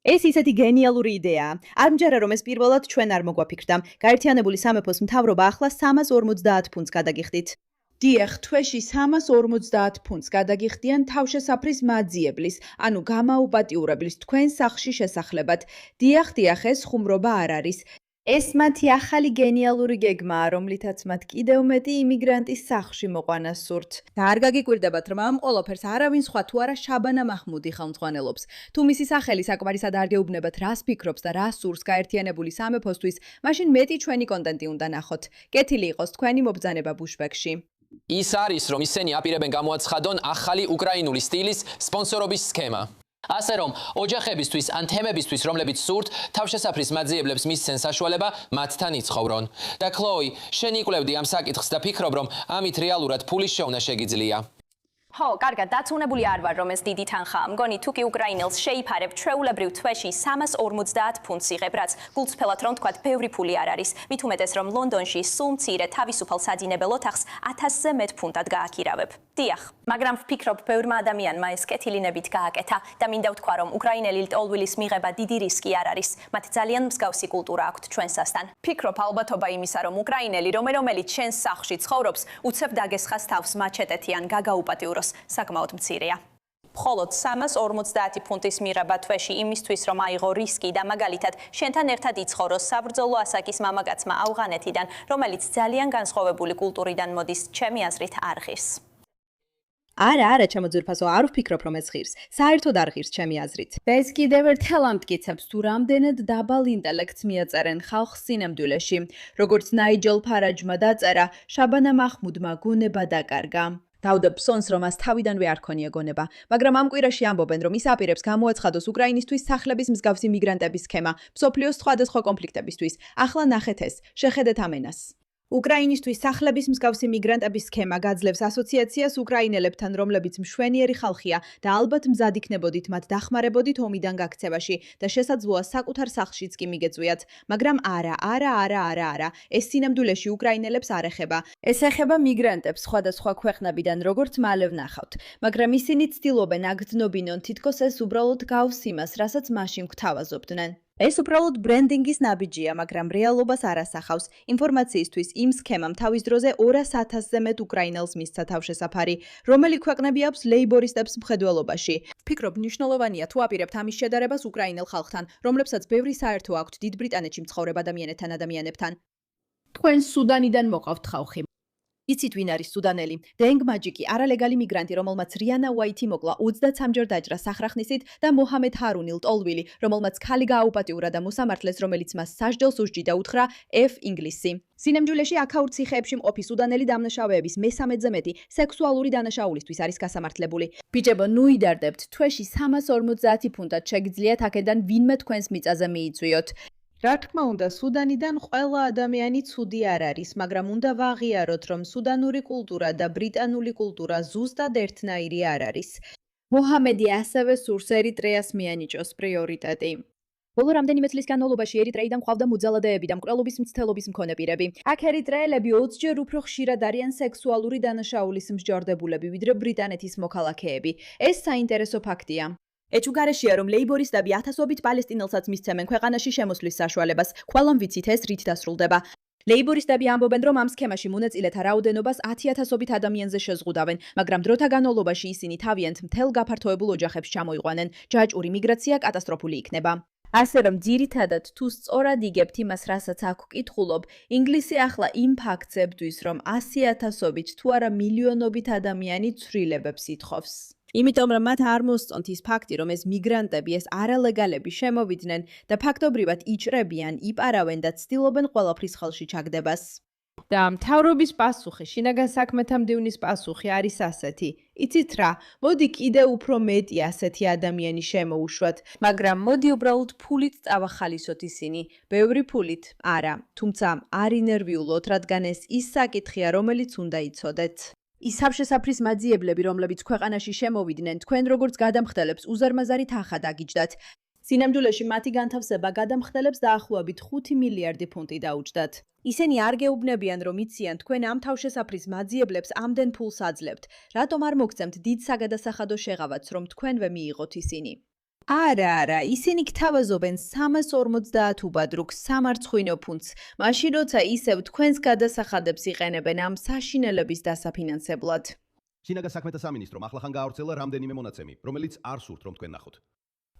ეს ისეთი გენიალური იდეაა. არ მჯერა რომ ეს პირველად ჩვენ არ მოგვაფიქრდა. გაერთიანებული სამეფოს მთავრობა ახლა 350 ფუნტს გადაგიხდით. დიახ, თვეში 350 ფუნტს გადაგიხდიან თავშესაფრის მაძიებლის, ანუ გამაუპატიურებლის თქვენ სახლში შესახლებად. დიახ, ეს ხუმრობა არ არის. ეს მათი ახალი გენიალური გეგმაა, რომლითაც მათ კიდევ მეტი იმიგრანტის სახლში მოყვანას სურთ. და არ გაგიკვირდებათ, რომ ამ ყველაფერს არავინ სხვა თუ არა შაბანა მაჰმუდი ხელმძღვანელობს. თუ მისი სახელი საკმარისად არ გეუბნებათ, რას ფიქრობს და რას სურს გაერთიანებული სამეფოსთვის, მაშინ მეტი ჩვენი კონტენტი უნდა ნახოთ. კეთილი იყოს თქვენი მობრძანება ბუშბეკში. ის არის, რომ ისინი აპირებენ გამოაცხადონ ახალი უკრაინული სტილის სპონსორობის სქემა. ასე რომ, ოჯახებისთვის ან თემებისთვის, რომლებიც სურთ, თავშესაფრის მაძიებლებს მისცენ საშუალება მათთან იცხოვრონ. და ქლოი, შენ იკვლევდი ამ საკითხს და ფიქრობ, რომ ამით რეალურად ფულის შოვნა შეგიძლია. ხო, კარგად, დაცუნებული არ ვარ, რომ ეს დიდი თანხაა. მგონი თუ კი უკრაინელს შეიფარებ ჩვეულებრივ თვეში 350 ფუნტს იღებ, რაც გულწრფელად რომ თქვათ, ბევრი ფული არ არის. მით უმეტეს, რომ ლონდონში სულ მცირე თავისუფალ საძინებელ ოთახს 1000-ზე მეტ ფუნტად გააქირავებ. დიახ, მაგრამ ვფიქრობ, ბევრმა ადამიანმა ეს კეთილინებით გააკეთა და მინდა ვთქვა, რომ უკრაინელი ლტოლვილის მიღება დიდი რისკი არ არის. მათ ძალიან მსგავსი კულტურა აქვთ ჩვენსასთან. ფიქრობ ალბათობა იმისა, რომ უკრაინელი რომელიც ჩვენს სახლში ცხოვრობს, უცებ დაგესხას თავს მაჩეტეთი ან გაგაუპატიუროს. საკმაოდ მცირეა. მხოლოდ 350 ფუნტის მიღება თვეში იმისთვის, რომ აიღო რისკი და მაგალითად შენთან ერთად იცხოვროს საბრძოლო ასაკის მამაკაცმა ავღანეთიდან, რომელიც ძალიან განსხვავებული კულტურიდან მოდის, ჩემი აზრით არ ღირს. არა, ჩემო ძვირფასო, არ ვფიქრობ, რომ ეს ღირს. საერთოდ არ ღირს ჩემი აზრით. და ეს კიდევ ერთხელ ამტკიცებს, თუ რამდენად დაბალ ინტელექტს მიაწერენ ხალხს სინამდვილეში. როგორც ნაიჯელ ფარაჯმა დაწერა, შაბანა მაჰმუდმა გონება დაკარგა. დავდებ სონს, რომ მას თავიდანვე არ ქონია გონება, მაგრამ ამ კვირაში ამბობენ, რომ ის აპირებს გამოაცხადოს უკრაინისთვის სახლების მსგავსი მიგრანტების სქემა, მსოფლიოს სხვადასხვა კონფლიქტებისთვის. ახლა ნახეთ ეს, შეხედეთ ამენას. უკრაინისთვის სახლების მსგავსი მიგრანტების სქემა გაძლევს ასოციაციას უკრაინელებთან, რომლებიც მშვენიერი ხალხია და ალბათ მზად იქნებოდით მათ დახმარებოდით ომიდან გაქცევაში და შესაძლოა საკუთარ სახლშიც კი მიგეწვიათ. მაგრამ არა, ეს სინამდვილეში უკრაინელებს არ ეხება. ეს ეხება მიგრანტებს სხვადასხვა ქვეყნებიდან, როგორც მალე ვნახავთ. მაგრამ ისინი ცდილობენ აგრძნობინონ თითქოს ეს უბრალოდ გავს იმას, რასაც მაშინ გვთავაზობდნენ. ეს უბრალოდ ბრენდინგის ნაბიჯია, მაგრამ რეალობას არ ასახავს. ინფორმაციისთვის იმ სქემამ თავის დროზე 200,000-ზე მეტ უკრაინელს მისცა თავშესაფარი, რომელი ქვეყნები აქვს ლეიბორისტებს მხედველობაში. ვფიქრობ, მნიშვნელოვანია თუ აპირებთ ამის შედარებას უკრაინელ ხალხთან, რომლებსაც ბევრი საერთო აქვთ დიდ ბრიტანეთში მცხოვრებ ადამიანებთან. თქვენ სუდანიდან მოყავთ ხალხი. იცით ვინ არის სუდანელი? დენგ მაჯიკი, არალეგალი მიგრანტი, რომელმაც რიანა უაითი მოკლა 23-ჯერ დაჭრა სახრახნისით და მოჰამედ ჰარუნი ლტოლვილი, რომელმაც ქალი გააუპატიურა და მოსამართლეს, რომელიც მას სასჯელს უსჯიდა უთხრა F ინგლისი. სინამდვილეში აქაურ ციხეებში მყოფი სუდანელი დამნაშავეების 13-ზე მეტი სექსუალური დანაშაულისთვის არის გასამართლებული. ბიჭებო, ნუ იდარდებთ, თვეში 350 ფუნტად შეგიძლიათ აქედან ვინმე თქვენს მიწაზე მიიწვიოთ. რა თქმა უნდა, სუდანიდან ყველა ადამიანი ცუდი არ არის, მაგრამ უნდა ვაღიაროთ, რომ სუდანური კულტურა და ბრიტანული კულტურა ზუსტად ერთნაირი არ არის. მოჰამედი ასევე სურს ერიტრეას მიანიჭოს პრიორიტეტი. ბოლო რამდენიმე წლის განმავლობაში ერიტრეიდან მყავდა მუძალადეები და მკვლელობის მცდელობის მქონე პირები. აქ ერიტრეელები 20-ჯერ უფრო ხშირად არიან სექსუალური დანაშაულის მსჯავრდებულები, ვიდრე ბრიტანეთის მოქალაქეები. ეს საინტერესო ფაქტია. ეჭუგარეშია, რომ ლეიბორისტები ათასობით პალესტინელსაც მისცემენ ქვეყანაში შემოსვლის საშუალებას. ყველამ ვიცით ეს რით დასრულდება. ლეიბორისტები ამბობენ, რომ ამ სქემაში მონაწილეთა რაოდენობას 10,000-ობით ადამიანზე შეზღუდავენ, მაგრამ დროთა განმავლობაში ისინი თავიანთ მთელ გაფართოებულ ოჯახებს ჩამოიყვანენ. ჯაჭვური მიგრაცია კატასტროფული იქნება. ასე რომ ძირითადად თუ სწორად იგებთ იმას, რასაც აქ ვკითხულობ, ინგლისი ახლა იმ ფაქტს ებდვის, რომ 100,000-ობით თუ არა მილიონობით ადამიანი ცვლილებებს ითხოვს. იმიტომ რომ მათ არ მოსწონთ ის ფაქტი, რომ ეს მიგრანტები, ეს არალეგალები შემოვიდნენ და ფაქტობრივად იჭრებიან, იპარავენ და ცდილობენ ყველაფრის ხელში ჩაგდებას. და მთავრობის პასუხი, შინაგან საქმეთა მდივნის პასუხი არის ასეთი. იცით რა, მოდი კიდევ უფრო მეტი ასეთი ადამიანი შემოუშვათ, მაგრამ მოდი უბრალოდ ფულით წავახალისოთ ისინი, ბევრი ფულით, არა, თუმცა არ ინერვიულოთ, რადგან ეს ის საკითხია, რომელიც უნდა იცოდეთ. ის თავშესაფრის მაძიებლები, რომლებიც ქვეყანაში შემოვიდნენ, თქვენ როგორც გადამხდელებს უზარმაზარი თანხა დაგიჯდათ. სინამდვილეში მათი განთავსება გადამხდელებს დაახლოებით 5 მილიარდი ფუნტი დაუჯდათ. ისინი არ გეუბნებიან, რომ იციან თქვენ ამ თავშესაფრის მაძიებლებს ამდენ ფულს აძლევთ. რატომ არ მოგცემთ დიდ საგადასახადო შეღავათს, რომ თქვენვე მიიღოთ ისინი? არა, ისინი გთავაზობენ 350 უბადრუქ სამარცხვინო ფუნტს, მაშინ როცა ისევ თქვენს გადასახადებს იყენებენ ამ საშინელების დასაფინანსებლად. შინაგან საქმეთა სამინისტრომ ახლახან გაავრცელა რამდენიმე მონაცემი, რომელიც არ სურთ რომ თქვენ ნახოთ.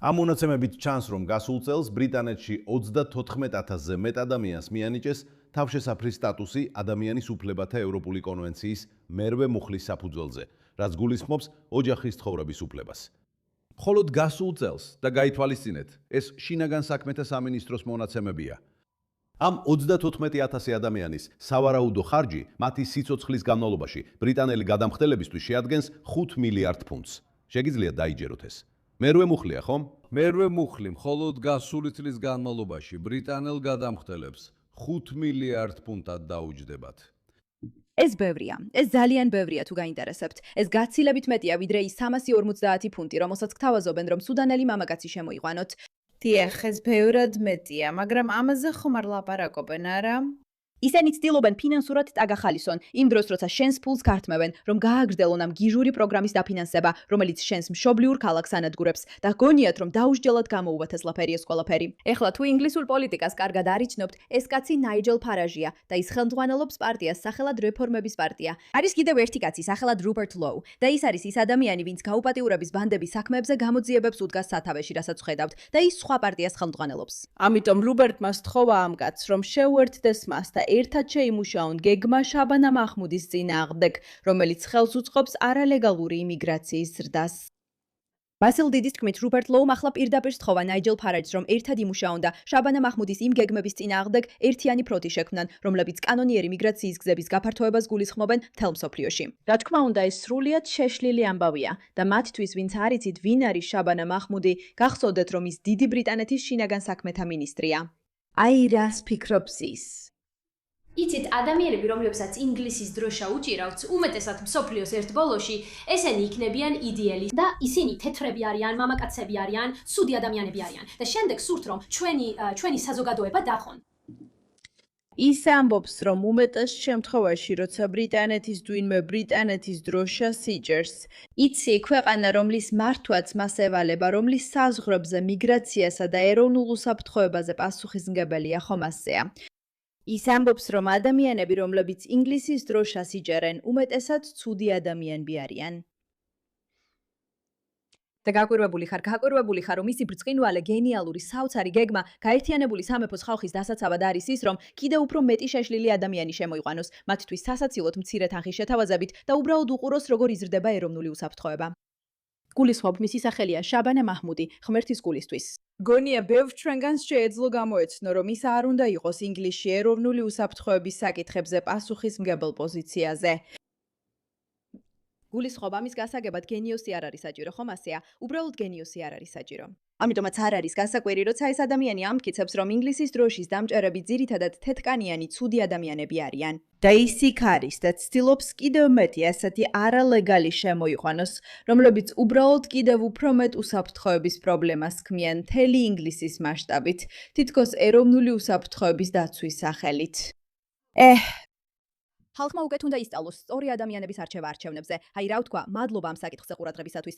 ამ მონაცემებით ჩანს, რომ გასულ წელს ბრიტანეთში 34,000-ზე მეტ ადამიანს მიანიჭეს თავშესაფრის სტატუსი ადამიანის უფლებათა ევროპული კონვენციის მერვე მუხლის საფუძველზე, რაც გულისხმობს ოჯახის ცხოვრების უფლებას. მხოლოდ გასულ წელს და გაითვალისწინეთ, ეს შინაგან საქმეთა სამინისტროს მონაცემებია. ამ 34,000 ადამიანის სავარაუდო ხარჯი მათი სიცოცხლის განმავლობაში ბრიტანელი გადამხდელებისთვის შეადგენს 5 მილიარდ ფუნტს. შეგიძლიათ დაიჯეროთ ეს. მერვე მუხლია, ხომ? მერვე მუხლი მხოლოდ გასული წლის განმავლობაში ბრიტანელ გადამხდელებს 5 მილიარდ ფუნტად დაუჯდებათ. ეს ბევრია. ეს ძალიან ბევრია თუ გაინტერესებთ. ეს გაცილებით მეტია ვიდრე ის 350 ფუნტი, რომელსაც გთავაზობენ, რომ სუდანელი მამაკაცი შემოიყვანოთ. დიახ, ეს ბევრად მეტია, მაგრამ ამაზე ხომ არ ლაპარაკობენ, არა? ისინი ცდილობენ ფინანსურად დაგახალისონ, იმ დროს როცა შენს ფულს გართმევენ, რომ გააგრძელონ ამ გიჟური პროგრამის დაფინანსება, რომელიც შენს მშობლიურ ქალაქს ანადგურებს და გონიათ, რომ დაუსჯელად გამოუვათ ეს ყველაფერი ეს ყველაფერი. ეხლა თუ ინგლისურ პოლიტიკას კარგად არიცნობთ, ეს კაცი ნაიჯელ ფარაჟია და ის ხელმძღვანელობს პარტიას სახელად რეფორმების პარტია. არის კიდევ ერთი კაცი სახელად რუპერტ ლოუ და ის არის ის ადამიანი, ვინც გაუპატიურების ბანდების საქმეებზე გამოძიებებს უდგას სათავეში, რასაც ხედავთ და ის სხვა პარტიას ხელმძღვანელობს. ამიტომ რუპერტმა სთხოვა ამ კაცს, რომ შეუერთდეს მას და ერთად შეიმუშაონ გეგმა შაბანა მაჰმუდის წინააღმდეგ, რომელიც ხელს უწყობს არალეგალური იმიგრაციის ზრდას. მასილ დიდის თქმით, რუპერტ ლოუმ ახლა პირდაპირ სთხოვა ნაიჯელ ფარაჯს, რომ ერთად იმუშაონ და შაბანა მაჰმუდის იმ გეგმების წინააღმდეგ ერთიანი ფრონტი შექმნან, რომლებიც კანონიერი მიგრაციის გზების გაფართოებას გულისხმობენ მთელ მსოფლიოში. რა თქმა უნდა, ეს სრულიად შეშლილი ამბავია და მათთვის, ვინც არ იცით, ვინ არის შაბანა მაჰმუდი, გახსოვდეთ, რომ ის დიდი ბრიტანეთის შინაგან საქმეთა მინისტრია. აი რას ფიქრობს ის? იცით, ადამიანები, რომლებსაც ინგლისის დროშა უჭირავთ, უმეტესად მსოფლიოს ერთ ბოლოში, ესენი იქნებიან იდეალი და ისინი თეთრები არიან, მამაკაცები არიან, ცუდი ადამიანები არიან და შემდეგ სურთ, რომ ჩვენი საზოგადოება დახონ. ის ამბობს, რომ უმეტეს შემთხვევაში, როცა ბრიტანეთის დვინმე ბრიტანეთის დროშას იჭერს, იცი, ქვეყანა, რომლის მართვაც მას ევალება, რომლის საზღვრებზე მიგრაციასა და ეროვნულ უსაფრთხოებაზე პასუხისმგებელია, ხომ ასეა. ის ამბობს, რომ ადამიანები, რომლებიც ინგლისის დროშას იჭერენ, უმეტესად ცუდი ადამიანები არიან. და გაკვირვებული ხარ, რომ ისი ბრწყინვალე, გენიალური, საოცარი გეგმა, გაერთიანებული სამეფოს ხალხის დასაცავად არის ის, რომ კიდევ უფრო მეტი შეშლილი ადამიანი შემოიყვანოს, მათთვის სასაცილოდ მცირე თანხის შეთავაზებით და უბრალოდ უყუროს, როგორ იზრდება ეროვნული უსაფრთხოება. გულისხმობ, მისი სახელია შაბანა მაჰმუდი, ღმერთის გულისთვის. გონია, ბევრ ჩვენგანს შეეძლო გამოეცნო, რომ ის არ უნდა იყოს ინგლისში ეროვნული უსაფრთხოების საკითხებზე პასუხისმგებელ პოზიციაზე. გულისხმობ, ამის გასაგებად გენიოსი არ არის საჭირო, ხომ ასეა? უბრალოდ გენიოსი არ არის საჭირო. ამიტომაც არ არის გასაკვირი, როცა ეს ადამიანი ამტკიცებს, რომ ინგლისის დროშის დამჭერები ძირითადად თეთრკანიანი ცუდი ადამიანები არიან. და ის იქ არის და ცდილობს კიდევ მეტი ასეთი არალეგალი შემოიყვანოს, რომლებიც უბრალოდ კიდევ უფრო მეტ უსაფრთხოების პრობლემას ქმნიან მთელი ინგლისის მასშტაბით, თითქოს ეროვნული უსაფრთხოების დაცვის სახელით. ხალხმა უკეთ უნდა ისწავლოს სწორი ადამიანების არჩევა არჩევნებზე. აი რა ვთქვა, მადლობა ამ საკითხზე ყურადღებისათვის.